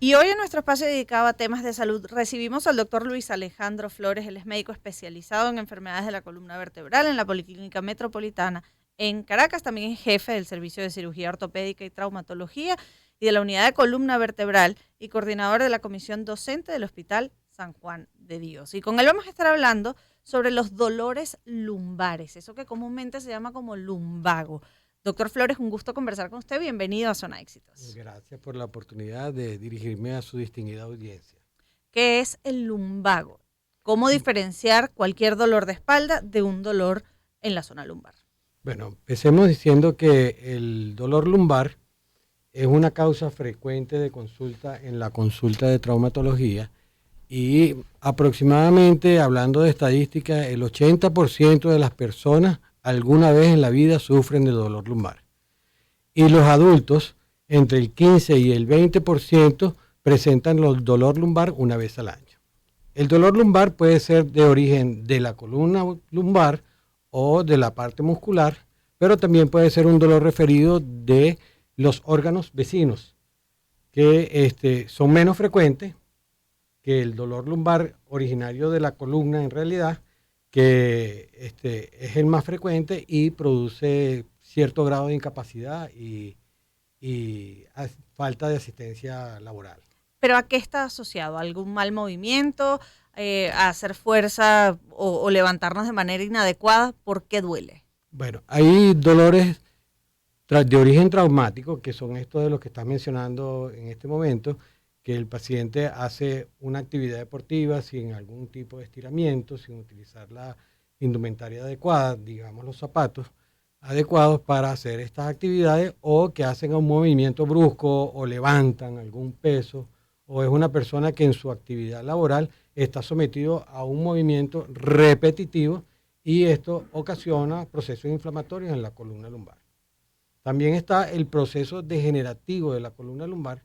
Y hoy en nuestro espacio dedicado a temas de salud recibimos al doctor Luis Alejandro Flores. Él es médico especializado en enfermedades de la columna vertebral en la Policlínica Metropolitana en Caracas. También es jefe del Servicio de Cirugía Ortopédica y Traumatología y de la Unidad de Columna Vertebral y coordinador de la Comisión Docente del Hospital San Juan de Dios. Y con él vamos a estar hablando sobre los dolores lumbares, eso que comúnmente se llama como lumbago. Doctor Flores, un gusto conversar con usted. Bienvenido a Zona Éxitos. Gracias por la oportunidad de dirigirme a su distinguida audiencia. ¿Qué es el lumbago? ¿Cómo diferenciar cualquier dolor de espalda de un dolor en la zona lumbar? Bueno, empecemos diciendo que el dolor lumbar es una causa frecuente de consulta en la consulta de traumatología y aproximadamente, hablando de estadística, el 80% de las personas alguna vez en la vida sufren de dolor lumbar. Y los adultos, entre el 15 y el 20%, presentan el dolor lumbar una vez al año. El dolor lumbar puede ser de origen de la columna lumbar o de la parte muscular, pero también puede ser un dolor referido de los órganos vecinos, que son menos frecuentes que el dolor lumbar originario de la columna en realidad, que es el más frecuente y produce cierto grado de incapacidad y falta de asistencia laboral. ¿Pero a qué está asociado? ¿Algún mal movimiento? ¿A hacer fuerza o levantarnos de manera inadecuada? ¿Por qué duele? Bueno, hay dolores de origen traumático, que son estos de los que estás mencionando en este momento, que el paciente hace una actividad deportiva sin algún tipo de estiramiento, sin utilizar la indumentaria adecuada, digamos los zapatos adecuados para hacer estas actividades, o que hacen un movimiento brusco o levantan algún peso, o es una persona que en su actividad laboral está sometido a un movimiento repetitivo y esto ocasiona procesos inflamatorios en la columna lumbar. También está el proceso degenerativo de la columna lumbar,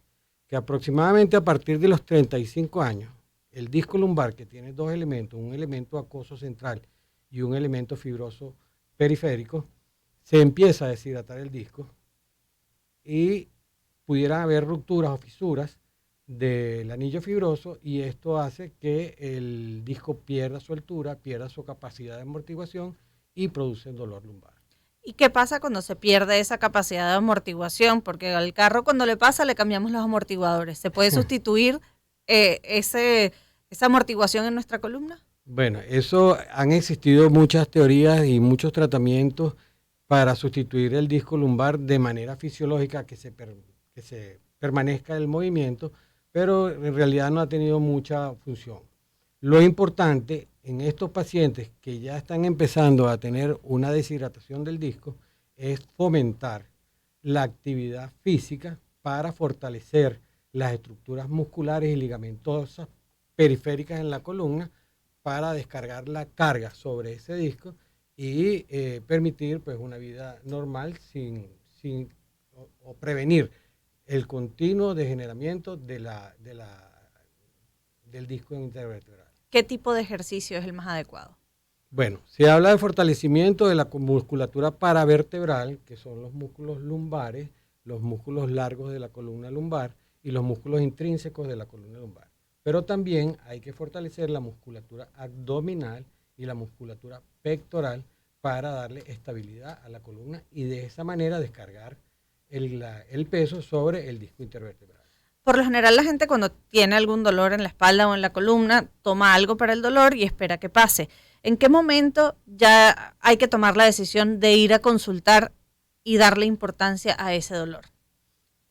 que aproximadamente a partir de los 35 años, el disco lumbar, que tiene dos elementos, un elemento acuoso central y un elemento fibroso periférico, se empieza a deshidratar el disco y pudieran haber rupturas o fisuras del anillo fibroso, y esto hace que el disco pierda su altura, pierda su capacidad de amortiguación y produce dolor lumbar. ¿Y qué pasa cuando se pierde esa capacidad de amortiguación? Porque al carro cuando le pasa le cambiamos los amortiguadores. ¿Se puede sustituir esa amortiguación en nuestra columna? Bueno, eso han existido muchas teorías y muchos tratamientos para sustituir el disco lumbar de manera fisiológica, que se permanezca el movimiento, pero en realidad no ha tenido mucha función. Lo importante en estos pacientes que ya están empezando a tener una deshidratación del disco es fomentar la actividad física para fortalecer las estructuras musculares y ligamentosas periféricas en la columna, para descargar la carga sobre ese disco y permitir pues una vida normal o prevenir el continuo degeneramiento del disco intervertebral. ¿Qué tipo de ejercicio es el más adecuado? Bueno, se habla de fortalecimiento de la musculatura paravertebral, que son los músculos lumbares, los músculos largos de la columna lumbar y los músculos intrínsecos de la columna lumbar. Pero también hay que fortalecer la musculatura abdominal y la musculatura pectoral para darle estabilidad a la columna y de esa manera descargar el peso sobre el disco intervertebral. Por lo general la gente cuando tiene algún dolor en la espalda o en la columna toma algo para el dolor y espera que pase. ¿En qué momento ya hay que tomar la decisión de ir a consultar y darle importancia a ese dolor?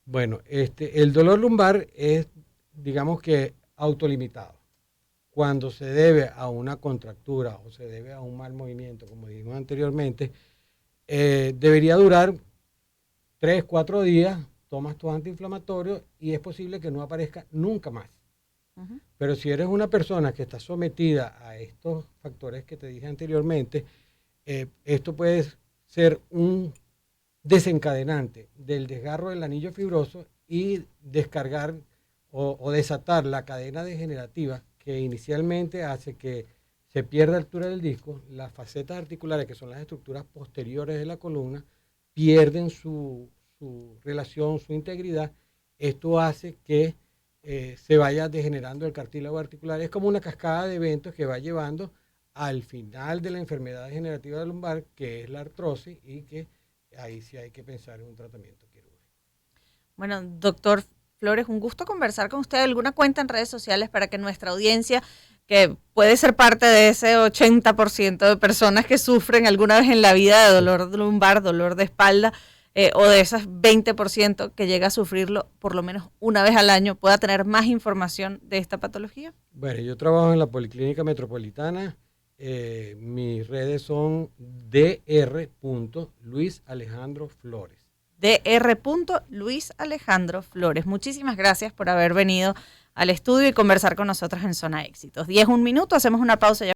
Bueno, el dolor lumbar es, digamos que, autolimitado. Cuando se debe a una contractura o se debe a un mal movimiento, como dijimos anteriormente, debería durar 3, 4 días, tomas tu antiinflamatorio y es posible que no aparezca nunca más. Pero si eres una persona que está sometida a estos factores que te dije anteriormente, esto puede ser un desencadenante del desgarro del anillo fibroso y descargar o desatar la cadena degenerativa que inicialmente hace que se pierda altura del disco. Las facetas articulares, que son las estructuras posteriores de la columna, pierden su relación, su integridad. Esto hace que se vaya degenerando el cartílago articular. Es como una cascada de eventos que va llevando al final de la enfermedad degenerativa lumbar, que es la artrosis, y que ahí sí hay que pensar en un tratamiento quirúrgico. Bueno, doctor Flores, un gusto conversar con usted. ¿Alguna cuenta en redes sociales para que nuestra audiencia, que puede ser parte de ese 80% de personas que sufren alguna vez en la vida de dolor lumbar, dolor de espalda, o de esas 20% que llega a sufrirlo por lo menos una vez al año, pueda tener más información de esta patología? Bueno, yo trabajo en la Policlínica Metropolitana. Mis redes son Dr. Luis Alejandro Flores. Dr. Luis Alejandro Flores. Muchísimas gracias por haber venido al estudio y conversar con nosotros en Zona Éxitos. 10, 1 minuto, hacemos una pausa.